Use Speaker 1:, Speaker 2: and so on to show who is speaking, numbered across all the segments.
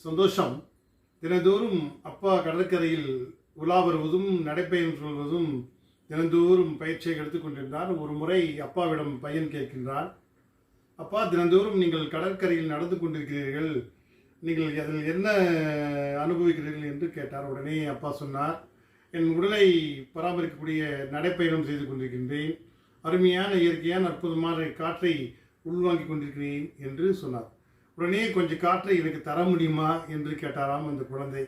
Speaker 1: சந்தோஷம். தினந்தோறும் அப்பா கடற்கரையில் உலா வருவதும் நடைப்பயணம் சொல்வதும் தினந்தோறும் பயிற்சியை எடுத்துக்கொண்டிருந்தார். ஒரு முறை அப்பாவிடம் பையன் கேட்கின்றார், அப்பா, தினந்தோறும் நீங்கள் கடற்கரையில் நடந்து கொண்டிருக்கிறீர்கள், நீங்கள் அதில் என்ன அனுபவிக்கிறீர்கள் என்று கேட்டார். உடனே அப்பா சொன்னார், என் உடலை பராமரிக்கக்கூடிய நடைப்பயணம் செய்து கொண்டிருக்கின்றேன், அருமையான இயற்கையான அற்புதமான காற்றை உள்வாங்கிக் கொண்டிருக்கிறேன் என்று சொன்னார். உடனே கொஞ்சம் காற்றை எனக்கு தர முடியுமா என்று கேட்டாராம் அந்த குழந்தை.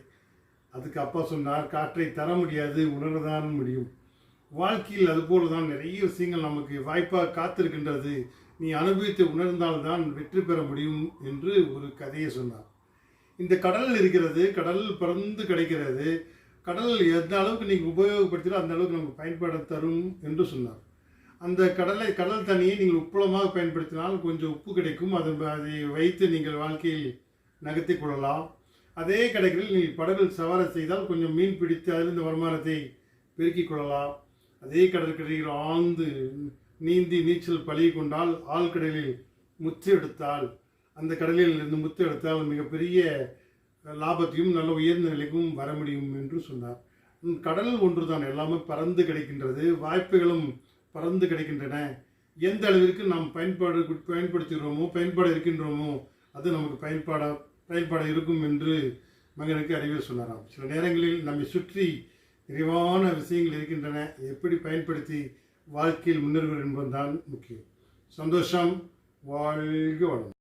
Speaker 1: அதுக்கு அப்பா சொன்னார், காற்றை தர முடியாது, உணரதான் முடியும். வாழ்க்கையில் அதுபோல தான் நிறைய விஷயங்கள் நமக்கு வாய்ப்பாக காத்திருக்கின்றது, நீ அனுபவித்து உணர்ந்தால்தான் வெற்றி பெற முடியும் என்று ஒரு கதையை சொன்னார். இந்த கடல் இருக்கிறது, கடல் பறந்து கிடைக்கிறது, கடல் எந்த அளவுக்கு நீங்கள் உபயோகப்படுத்தினா அந்த அளவுக்கு நமக்கு பயன்பாடு தரும் என்று சொன்னார். அந்த கடல் தண்ணியை நீங்கள் உப்புளமாக பயன்படுத்தினால் கொஞ்சம் உப்பு கிடைக்கும், அதை வைத்து நீங்கள் வாழ்க்கையில் நகர்த்தி கொள்ளலாம். அதே கடற்கரையில் நீங்கள் படகில் சவாரி செய்தால் கொஞ்சம் மீன் பிடித்து அதிலிருந்து வருமானத்தை பெருக்கிக் கொள்ளலாம். அதே கடற்கரையில் ஆழ்ந்து நீந்தி நீச்சல் பழகி கொண்டால் ஆழ்கடலில் முத்து எடுத்தால், அந்த கடலில் இருந்து முத்து எடுத்தால் மிகப்பெரிய லாபத்தையும் நல்ல உயர்ந்த நிலைக்கும் வர முடியும் என்று சொன்னார். கடல் ஒன்றுதான், எல்லாமே பறந்து கிடைக்கின்றது, வாய்ப்புகளும் பறந்து கிடைக்கின்றன. எந்த அளவிற்கு நாம் பயன்படுத்த இருக்கின்றோமோ அது நமக்கு பயன்பாடு இருக்கும் என்று மகனுக்கு அறிவியல் சொன்னாராம். சில நேரங்களில் நம்மை சுற்றி நிறைவான விஷயங்கள் இருக்கின்றன, எப்படி பயன்படுத்தி வாழ்க்கையில் முன்னேறுவது என்பதுதான் முக்கியம். சந்தோஷம். வாழ்க வளம்.